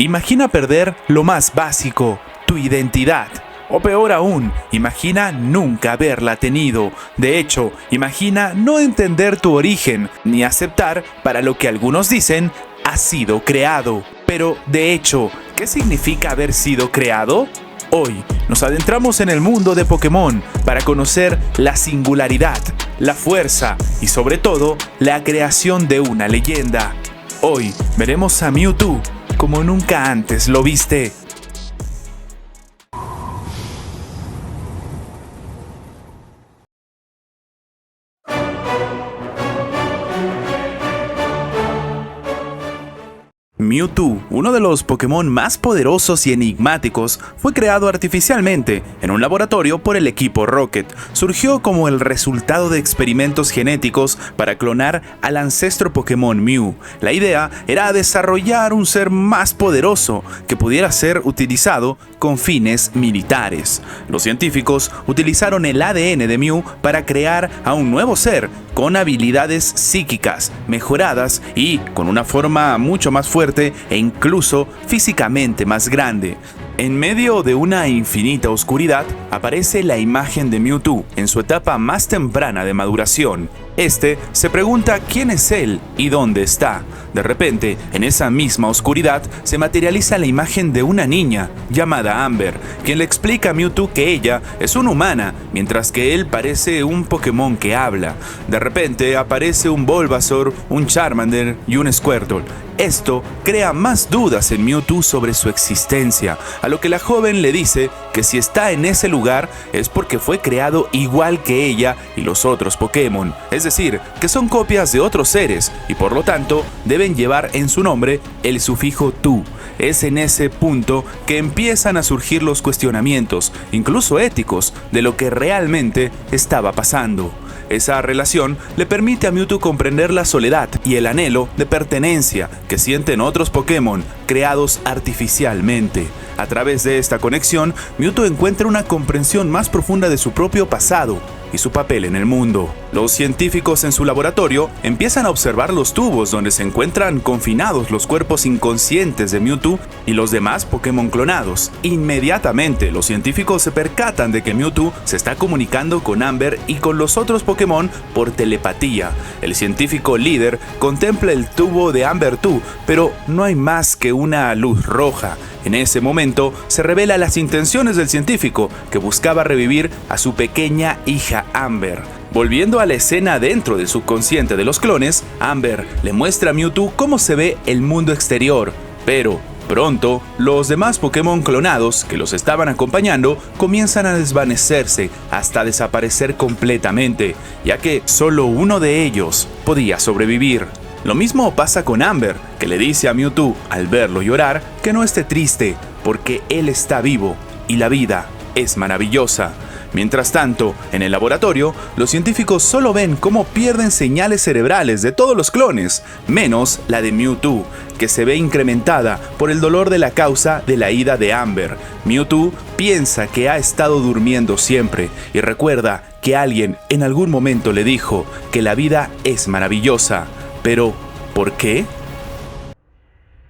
Imagina perder lo más básico, tu identidad. O peor aún, imagina nunca haberla tenido. De hecho, imagina no entender tu origen, ni aceptar, para lo que algunos dicen, has sido creado. Pero, de hecho, ¿qué significa haber sido creado? Hoy nos adentramos en el mundo de Pokémon para conocer la singularidad, la fuerza y sobre todo, la creación de una leyenda. Hoy veremos a Mewtwo como nunca antes lo viste. Mewtwo, uno de los Pokémon más poderosos y enigmáticos, fue creado artificialmente en un laboratorio por el equipo Rocket. Surgió como el resultado de experimentos genéticos para clonar al ancestro Pokémon Mew. La idea era desarrollar un ser más poderoso que pudiera ser utilizado con fines militares. Los científicos utilizaron el ADN de Mew para crear a un nuevo ser con habilidades psíquicas mejoradas y con una forma mucho más fuerte e incluso físicamente más grande. En medio de una infinita oscuridad aparece la imagen de Mewtwo en su etapa más temprana de maduración. Este se pregunta quién es él y dónde está. De repente, en esa misma oscuridad, se materializa la imagen de una niña llamada Amber, quien le explica a Mewtwo que ella es una humana, mientras que él parece un Pokémon que habla. De repente aparece un Bulbasaur, un Charmander y un Squirtle. Esto crea más dudas en Mewtwo sobre su existencia, a lo que la joven le dice que si está en ese lugar es porque fue creado igual que ella y los otros Pokémon, es decir, que son copias de otros seres y por lo tanto deben llevar en su nombre el sufijo tu. Es en ese punto que empiezan a surgir los cuestionamientos, incluso éticos, de lo que realmente estaba pasando. Esa relación le permite a Mewtwo comprender la soledad y el anhelo de pertenencia que sienten otros Pokémon creados artificialmente. A través de esta conexión, Mewtwo encuentra una comprensión más profunda de su propio pasado y su papel en el mundo. Los científicos en su laboratorio empiezan a observar los tubos donde se encuentran confinados los cuerpos inconscientes de Mewtwo y los demás Pokémon clonados. Inmediatamente, los científicos se percatan de que Mewtwo se está comunicando con Amber y con los otros Pokémon por telepatía. El científico líder contempla el tubo de Amber 2, pero no hay más que una luz roja. En ese momento se revelan las intenciones del científico, que buscaba revivir a su pequeña hija Amber. Volviendo a la escena dentro del subconsciente de los clones, Amber le muestra a Mewtwo cómo se ve el mundo exterior, pero pronto los demás Pokémon clonados que los estaban acompañando comienzan a desvanecerse hasta desaparecer completamente, ya que solo uno de ellos podía sobrevivir. Lo mismo pasa con Amber, que le dice a Mewtwo al verlo llorar que no esté triste, porque él está vivo y la vida es maravillosa. Mientras tanto, en el laboratorio, los científicos solo ven cómo pierden señales cerebrales de todos los clones, menos la de Mewtwo, que se ve incrementada por el dolor de la causa de la ida de Amber. Mewtwo piensa que ha estado durmiendo siempre y recuerda que alguien en algún momento le dijo que la vida es maravillosa. Pero, ¿por qué?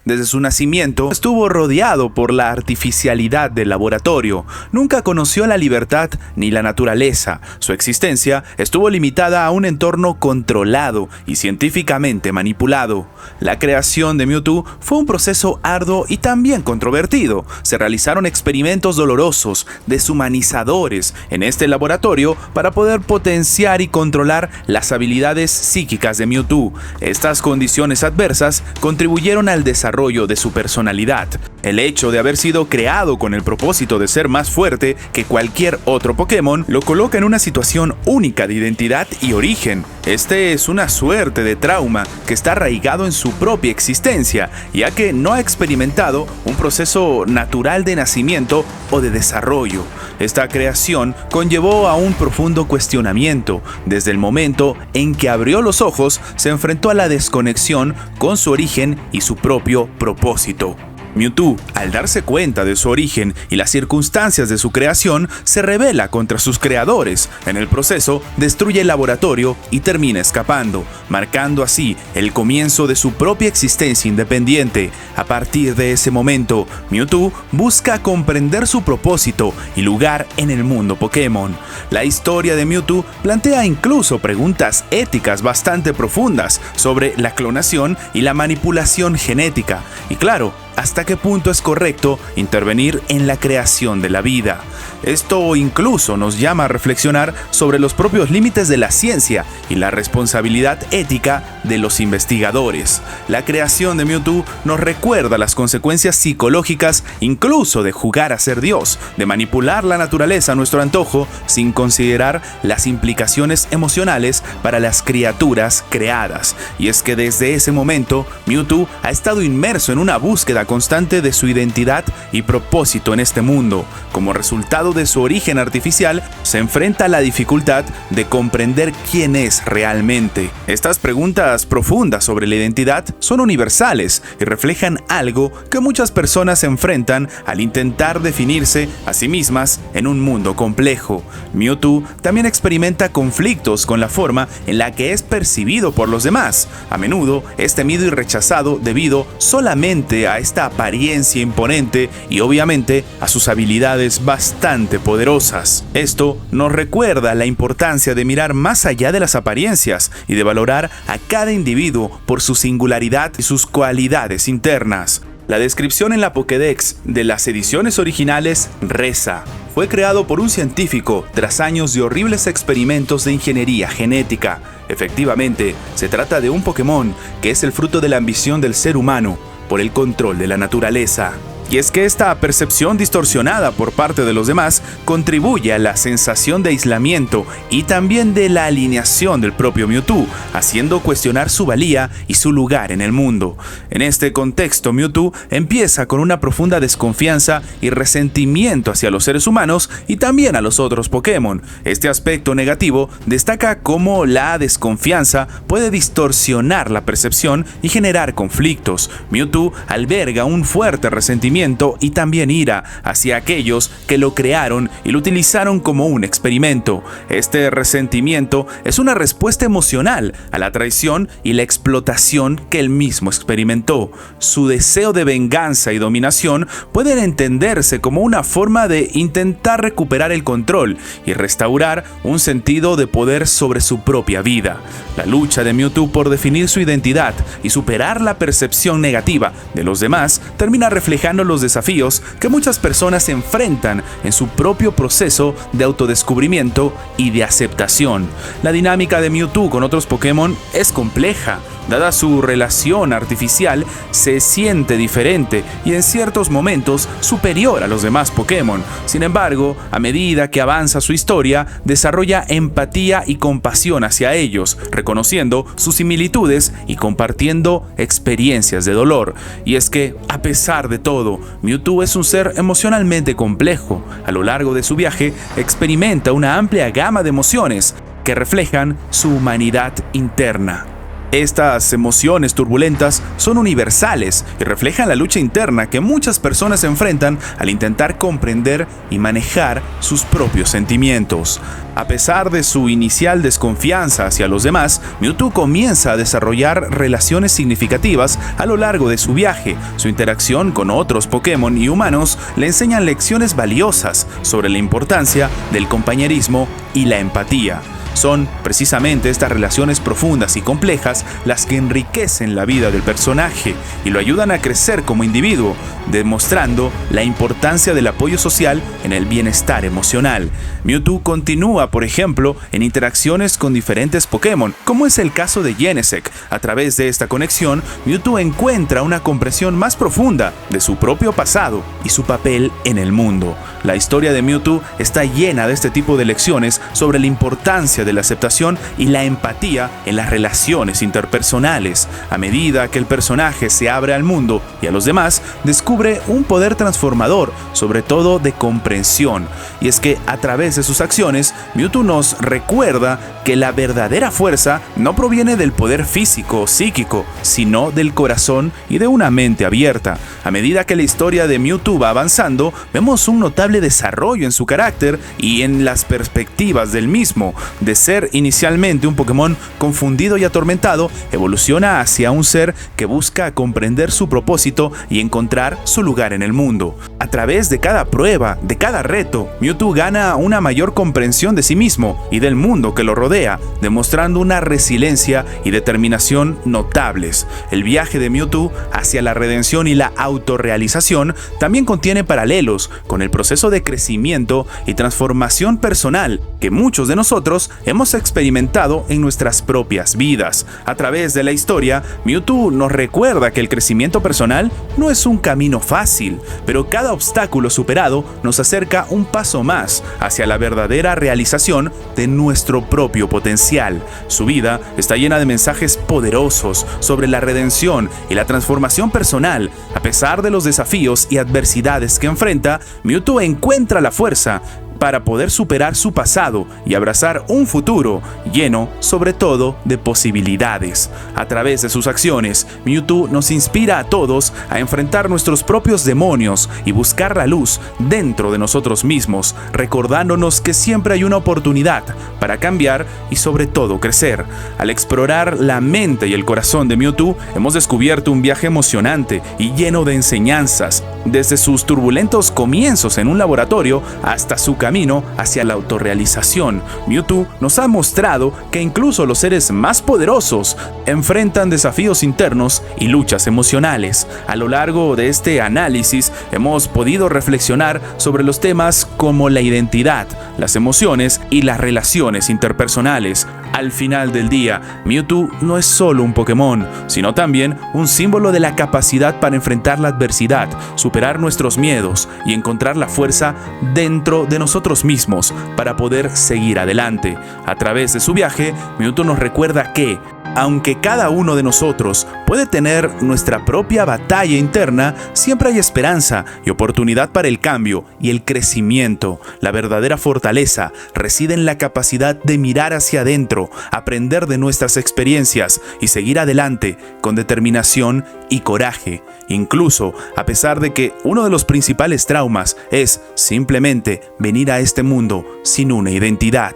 Desde su nacimiento, estuvo rodeado por la artificialidad del laboratorio. Nunca conoció la libertad ni la naturaleza. Su existencia estuvo limitada a un entorno controlado y científicamente manipulado. La creación de Mewtwo fue un proceso arduo y también controvertido. Se realizaron experimentos dolorosos, deshumanizadores, en este laboratorio para poder potenciar y controlar las habilidades psíquicas de Mewtwo. Estas condiciones adversas contribuyeron al desarrollo de su personalidad. El hecho de haber sido creado con el propósito de ser más fuerte que cualquier otro Pokémon lo coloca en una situación única de identidad y origen. Este es una suerte de trauma que está arraigado en su propia existencia, ya que no ha experimentado un proceso natural de nacimiento o de desarrollo. Esta creación conllevó a un profundo cuestionamiento. Desde el momento en que abrió los ojos, se enfrentó a la desconexión con su origen y su propio propósito. Mewtwo, al darse cuenta de su origen y las circunstancias de su creación, se rebela contra sus creadores. En el proceso, destruye el laboratorio y termina escapando, marcando así el comienzo de su propia existencia independiente. A partir de ese momento, Mewtwo busca comprender su propósito y lugar en el mundo Pokémon. La historia de Mewtwo plantea incluso preguntas éticas bastante profundas sobre la clonación y la manipulación genética. Y claro, ¿hasta qué punto es correcto intervenir en la creación de la vida? Esto incluso nos llama a reflexionar sobre los propios límites de la ciencia y la responsabilidad ética de los investigadores. La creación de Mewtwo nos recuerda las consecuencias psicológicas incluso de jugar a ser Dios, de manipular la naturaleza a nuestro antojo sin considerar las implicaciones emocionales para las criaturas creadas. Y es que desde ese momento, Mewtwo ha estado inmerso en una búsqueda constante de su identidad y propósito en este mundo. Como resultado de su origen artificial, se enfrenta a la dificultad de comprender quién es realmente. Estas preguntas profundas sobre la identidad son universales y reflejan algo que muchas personas enfrentan al intentar definirse a sí mismas en un mundo complejo. Mewtwo también experimenta conflictos con la forma en la que es percibido por los demás. A menudo es temido y rechazado debido solamente a esta apariencia imponente y obviamente a sus habilidades bastante poderosas. Esto nos recuerda la importancia de mirar más allá de las apariencias y de valorar a cada individuo por su singularidad y sus cualidades internas. La descripción en la Pokédex de las ediciones originales reza: fue creado por un científico tras años de horribles experimentos de ingeniería genética. Efectivamente, se trata de un Pokémon que es el fruto de la ambición del ser humano por el control de la naturaleza. Y es que esta percepción distorsionada por parte de los demás contribuye a la sensación de aislamiento y también de la alineación del propio Mewtwo, haciendo cuestionar su valía y su lugar en el mundo. En este contexto, Mewtwo empieza con una profunda desconfianza y resentimiento hacia los seres humanos y también a los otros Pokémon. Este aspecto negativo destaca cómo la desconfianza puede distorsionar la percepción y generar conflictos. Mewtwo alberga un fuerte resentimiento y también ira hacia aquellos que lo crearon y lo utilizaron como un experimento. Este resentimiento es una respuesta emocional a la traición y la explotación que él mismo experimentó. Su deseo de venganza y dominación pueden entenderse como una forma de intentar recuperar el control y restaurar un sentido de poder sobre su propia vida. La lucha de Mewtwo por definir su identidad y superar la percepción negativa de los demás termina reflejando los desafíos que muchas personas enfrentan en su propio proceso de autodescubrimiento y de aceptación. La dinámica de Mewtwo con otros Pokémon es compleja. Dada su relación artificial, se siente diferente y en ciertos momentos superior a los demás Pokémon. Sin embargo, a medida que avanza su historia, desarrolla empatía y compasión hacia ellos, reconociendo sus similitudes y compartiendo experiencias de dolor. Y es que, a pesar de todo, Mewtwo es un ser emocionalmente complejo. A lo largo de su viaje, experimenta una amplia gama de emociones que reflejan su humanidad interna. Estas emociones turbulentas son universales y reflejan la lucha interna que muchas personas enfrentan al intentar comprender y manejar sus propios sentimientos. A pesar de su inicial desconfianza hacia los demás, Mewtwo comienza a desarrollar relaciones significativas a lo largo de su viaje. Su interacción con otros Pokémon y humanos le enseñan lecciones valiosas sobre la importancia del compañerismo y la empatía. Son precisamente estas relaciones profundas y complejas las que enriquecen la vida del personaje y lo ayudan a crecer como individuo, demostrando la importancia del apoyo social en el bienestar emocional. Mewtwo continúa, por ejemplo, en interacciones con diferentes Pokémon, como es el caso de Genesect. A través de esta conexión, Mewtwo encuentra una comprensión más profunda de su propio pasado y su papel en el mundo. La historia de Mewtwo está llena de este tipo de lecciones sobre la importancia de la aceptación y la empatía en las relaciones interpersonales. A medida que el personaje se abre al mundo y a los demás, descubre un poder transformador, sobre todo de comprensión. Y es que a través de sus acciones, Mewtwo nos recuerda que la verdadera fuerza no proviene del poder físico o psíquico, sino del corazón y de una mente abierta. A medida que la historia de Mewtwo va avanzando, vemos un notable desarrollo en su carácter y en las perspectivas del mismo. De ser inicialmente un Pokémon confundido y atormentado, evoluciona hacia un ser que busca comprender su propósito y encontrar su lugar en el mundo. A través de cada prueba, de cada reto, Mewtwo gana una mayor comprensión de sí mismo y del mundo que lo rodea, demostrando una resiliencia y determinación notables. El viaje de Mewtwo hacia la redención y la autorrealización también contiene paralelos con el proceso de crecimiento y transformación personal que muchos de nosotros hemos experimentado en nuestras propias vidas. A través de la historia, Mewtwo nos recuerda que el crecimiento personal no es un camino fácil, pero cada obstáculo superado nos acerca un paso más hacia la verdadera realización de nuestro propio potencial. Su vida está llena de mensajes poderosos sobre la redención y la transformación personal. A pesar de los desafíos y adversidades que enfrenta, Mewtwo encuentra la fuerza para poder superar su pasado y abrazar un futuro lleno, sobre todo, de posibilidades. A través de sus acciones, Mewtwo nos inspira a todos a enfrentar nuestros propios demonios y buscar la luz dentro de nosotros mismos, recordándonos que siempre hay una oportunidad para cambiar y, sobre todo, crecer. Al explorar la mente y el corazón de Mewtwo, hemos descubierto un viaje emocionante y lleno de enseñanzas, desde sus turbulentos comienzos en un laboratorio hasta su camino hacia la autorrealización. Mewtwo nos ha mostrado que incluso los seres más poderosos enfrentan desafíos internos y luchas emocionales. A lo largo de este análisis hemos podido reflexionar sobre los temas como la identidad, las emociones y las relaciones interpersonales. Al final del día, Mewtwo no es solo un Pokémon, sino también un símbolo de la capacidad para enfrentar la adversidad, superar nuestros miedos y encontrar la fuerza dentro de nosotros mismos para poder seguir adelante. A través de su viaje, Mewtwo nos recuerda que, aunque cada uno de nosotros puede tener nuestra propia batalla interna, siempre hay esperanza y oportunidad para el cambio y el crecimiento. La verdadera fortaleza reside en la capacidad de mirar hacia adentro, aprender de nuestras experiencias y seguir adelante con determinación y coraje, incluso a pesar de que uno de los principales traumas es simplemente venir a este mundo sin una identidad.